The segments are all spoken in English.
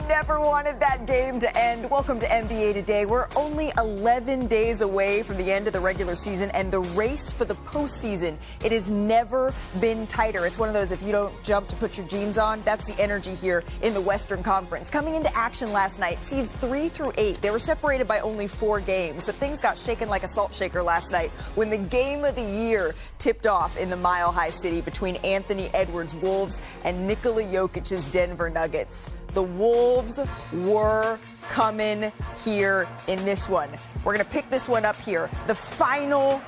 never wanted that game to end. Welcome to NBA Today. We're only 11 days away from the end of the regular season and the race for the postseason. It has never been tighter. It's one of those, if you don't jump to put your jeans on, that's the energy here in the Western Conference. Coming into action last night, seeds 3 through 8. They were separated by only 4 games, but things got shaken like a salt shaker last night when the game of the year tipped off in the Mile High City between Anthony Edwards' Wolves and Nikola Jokic's Denver Nuggets. The Wolves were coming here in this one. We're going to pick this one up here. The final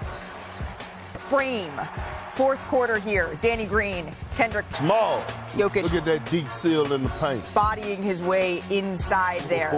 frame. Fourth quarter here. Danny Green, Kendrick. Small. Jokic. Look at that deep seal in the paint. Bodying his way inside there.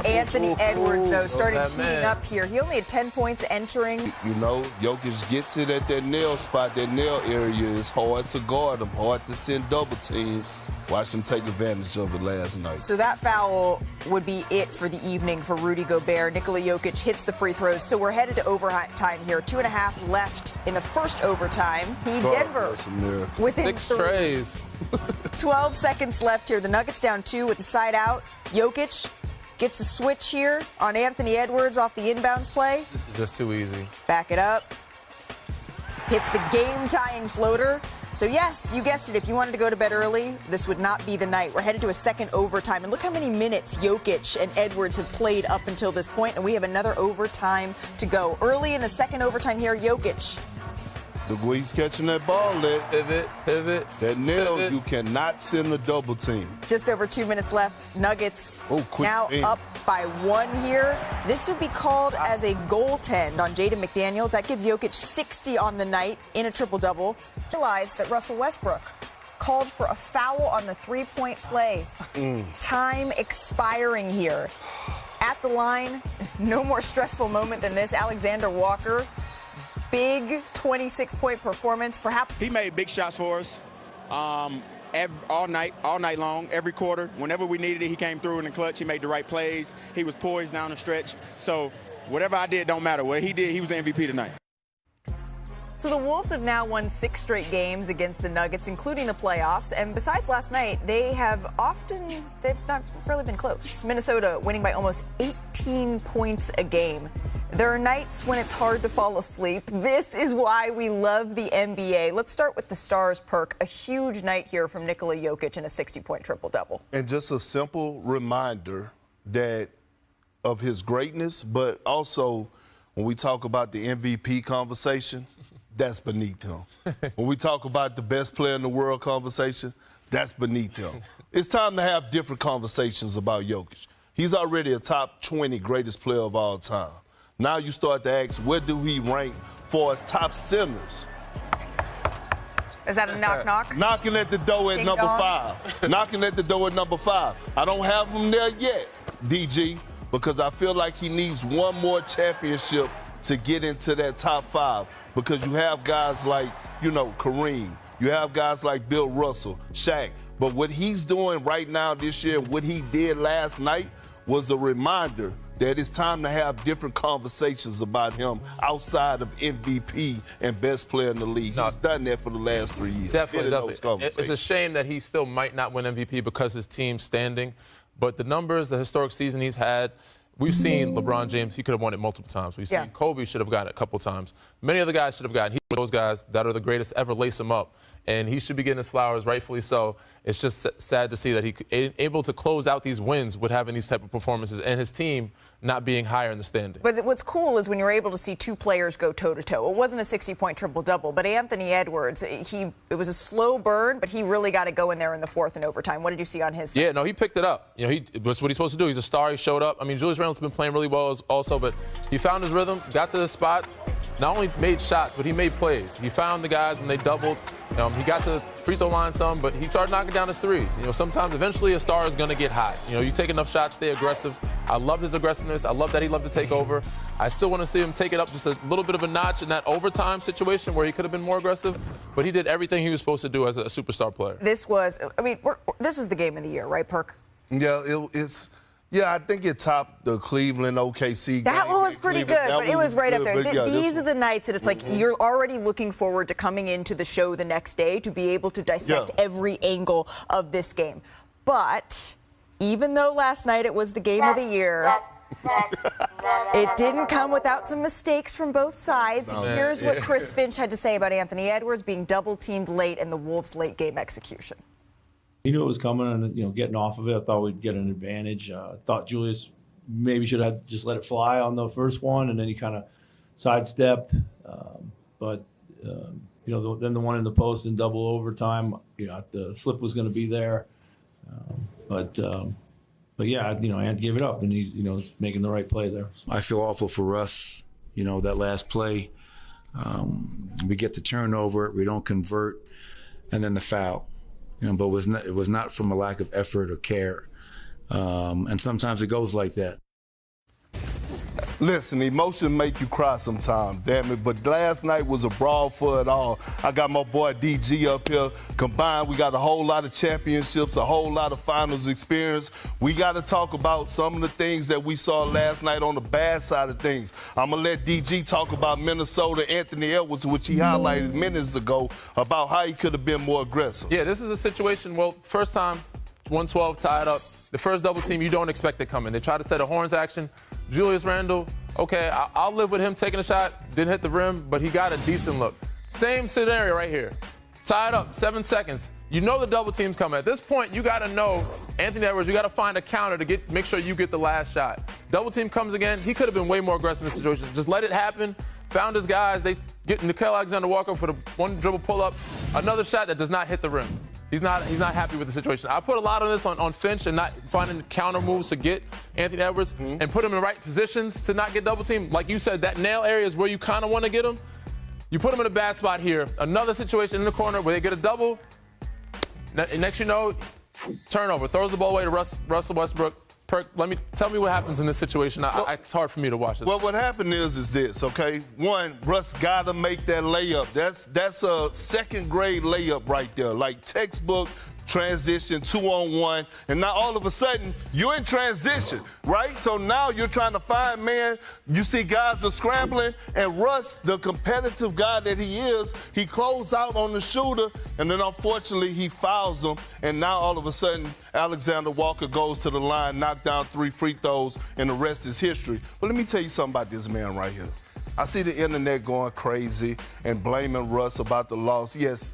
Anthony Edwards, though, started heating up here. He only had 10 points entering. You know, Jokic gets it at that nail spot. That nail area is hard to guard him, hard to send double teams. Watch him take advantage of it last night. So that foul would be it for the evening for Rudy Gobert. Nikola Jokic hits the free throws. So we're headed to overtime here. 2.5 left in the first overtime. Denver within 6 trays. 12 seconds left here. The Nuggets down 2 with the side out. Jokic gets a switch here on Anthony Edwards off the inbounds play. This is just too easy. Back it up. Hits the game-tying floater. So, yes, you guessed it. If you wanted to go to bed early, this would not be the night. We're headed to a second overtime. And look how many minutes Jokic and Edwards have played up until this point. And we have another overtime to go. Early in the second overtime here, Jokic. Look where he's catching that ball at. Pivot. That nail, you cannot send a double team. Just over 2 minutes left. Nuggets now game. up by 1 here. This would be called as a goaltend on Jayden McDaniels. That gives Jokic 60 on the night in a triple-double. Realize that Russell Westbrook called for a foul on the three-point play. Time expiring here. At the line, no more stressful moment than this. Alexander Walker. Big 26-point performance, perhaps. He made big shots for us all night long, every quarter. Whenever we needed it, he came through in the clutch. He made the right plays. He was poised down the stretch. So whatever I did don't matter. What he did, he was the MVP tonight. So the Wolves have now won 6 straight games against the Nuggets, including the playoffs. And besides last night, they've not really been close. Minnesota winning by almost 18 points a game. There are nights when it's hard to fall asleep. This is why we love the NBA. Let's start with the Stars, Perk. A huge night here from Nikola Jokic in a 60-point triple-double. And just a simple reminder that of his greatness, but also when we talk about the MVP conversation, that's beneath him. When we talk about the best player in the world conversation, that's beneath him. It's time to have different conversations about Jokic. He's already a top 20 greatest player of all time. Now you start to ask, where do he rank for his top centers? Is that a knock-knock? Knocking at the door at number 5. Knocking at the door at number 5. I don't have him there yet, DG, because I feel like he needs one more championship to get into that top 5. Because you have guys like, Kareem. You have guys like Bill Russell, Shaq. But what he's doing right now this year, what he did last night, was a reminder that it's time to have different conversations about him outside of MVP and best player in the league. He's done that for the last 3 years. Definitely. It's a shame that he still might not win MVP because his team's standing. But the numbers, the historic season he's had, we've seen LeBron James, he could have won it multiple times. We've seen Kobe should have gotten it a couple times. Many other guys should have gotten it. He's one of those guys that are the greatest ever, lace him up. And he should be getting his flowers, rightfully so. It's just sad to see that he's able to close out these wins with having these type of performances and his team not being higher in the standing. But what's cool is when you're able to see 2 players go toe-to-toe. It wasn't a 60-point triple-double, but Anthony Edwards, it was a slow burn, but he really got to go in there in the 4th and overtime. What did you see on his side? Yeah, no, he picked it up. That's what he's supposed to do. He's a star. He showed up. I mean, Julius Randle's been playing really well also, but he found his rhythm, got to the spots, not only made shots, but he made plays. He found the guys when they doubled. He got to the free throw line some, but he started knocking down his threes. Sometimes eventually a star is going to get hot. You take enough shots, stay aggressive. I love his aggressiveness. I love that he loved to take over. I still want to see him take it up just a little bit of a notch in that overtime situation where he could have been more aggressive, but he did everything he was supposed to do as a superstar player. This was the game of the year, right, Perk? Yeah, Yeah, I think it topped the Cleveland OKC game. That one was pretty good, but it was right up there. These are the nights that it's like you're already looking forward to coming into the show the next day to be able to dissect every angle of this game. But even though last night it was the game of the year, it didn't come without some mistakes from both sides. Here's what Chris Finch had to say about Anthony Edwards being double-teamed late and the Wolves' late-game execution. He knew it was coming, and getting off of it, I thought we'd get an advantage. I thought Julius maybe should have just let it fly on the first one, and then he kind of sidestepped. Then the one in the post in double overtime, the slip was going to be there. But yeah, Ant gave it up, and he's making the right play there. I feel awful for Russ. That last play, we get the turnover, we don't convert, and then the foul. But it was not from a lack of effort or care. And sometimes it goes like that. Listen, emotion make you cry sometimes, damn it. But last night was a brawl for it all. I got my boy DG up here. Combined, we got a whole lot of championships, a whole lot of finals experience. We got to talk about some of the things that we saw last night on the bad side of things. I'm going to let DG talk about Minnesota, Anthony Edwards, which he highlighted minutes ago, about how he could have been more aggressive. Yeah, this is a situation, first time, 112 tied up. The first double team, you don't expect it coming. They try to set a horns action. Julius Randle, okay, I'll live with him taking a shot. Didn't hit the rim, but he got a decent look. Same scenario right here. Tied up, 7 seconds. You know the double team's coming. At this point, you got to know, Anthony Edwards, you got to find a counter to make sure you get the last shot. Double team comes again. He could have been way more aggressive in this situation. Just let it happen. Found his guys. They get Nickeil Alexander-Walker for the one dribble pull-up. Another shot that does not hit the rim. He's not happy with the situation. I put a lot of this on Finch and not finding counter moves to get Anthony Edwards and put him in the right positions to not get double teamed. Like you said, that nail area is where you kind of want to get him. You put him in a bad spot here. Another situation in the corner where they get a double. Next you know, turnover. Throws the ball away to Russell Westbrook. Perk, tell me what happens in this situation. It's hard for me to watch this. Well, what happened is this, okay? One, Russ got to make that layup. That's a second-grade layup right there, like textbook transition, 2-on-1, and now all of a sudden you're in transition, right? So now you're trying to find man. You see guys are scrambling, and Russ, the competitive guy that he is, he closed out on the shooter, and then unfortunately he fouls him, and now all of a sudden Alexander Walker goes to the line, knocked down 3 free throws, and the rest is history. But let me tell you something about this man right here. I see the internet going crazy and blaming Russ about the loss. Yes,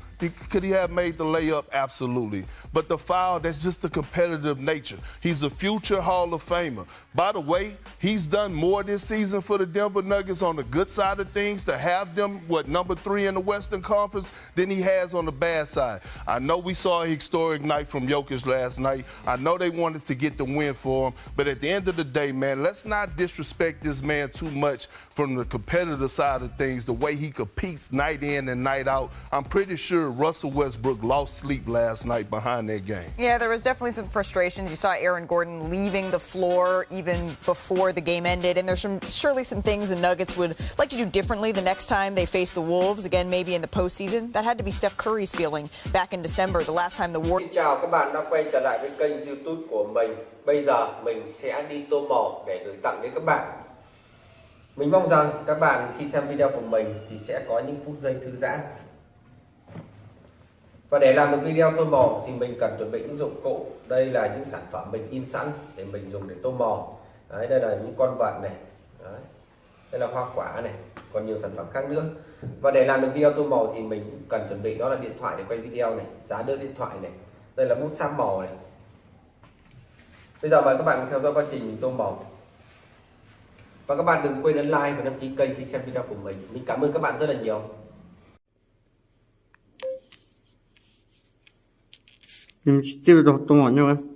could he have made the layup? Absolutely. But the foul, that's just the competitive nature. He's a future Hall of Famer. By the way, he's done more this season for the Denver Nuggets on the good side of things to have them, number 3 in the Western Conference than he has on the bad side. I know we saw a historic night from Jokic last night. I know they wanted to get the win for him. But at the end of the day, man, let's not disrespect this man too much from the competitive side of things, the way he competes night in and night out. I'm pretty sure Russell Westbrook lost sleep last night behind that game. Yeah, there was definitely some frustrations. You saw Aaron Gordon leaving the floor even before the game ended, and there's surely some things the Nuggets would like to do differently the next time they face the Wolves, again, maybe in the postseason. That had to be Steph Curry's feeling back in December, the last time the Warriors. Xin chào các bạn đã quay trở lại với kênh YouTube của mình. Bây giờ mình sẽ đi tô màu để gửi tặng đến các bạn. Mình mong rằng các bạn khi xem video của mình thì sẽ có những phút giây thư giãn. Và để làm được video tô màu thì mình cần chuẩn bị những dụng cụ. Đây là những sản phẩm mình in sẵn để mình dùng để tô màu. Đấy, đây là những con vật này. Đấy. Đây là hoa quả này, còn nhiều sản phẩm khác nữa. Và để làm được video tô màu thì mình cũng cần chuẩn bị đó là điện thoại để quay video này, giá đỡ điện thoại này. Đây là bút sáp màu này. Bây giờ mời các bạn theo dõi quá trình mình tô màu. Và các bạn đừng quên ấn like và đăng ký kênh khi xem video của mình. Mình cảm ơn các bạn rất là nhiều. Mình tiếp tục tô màu nhau em.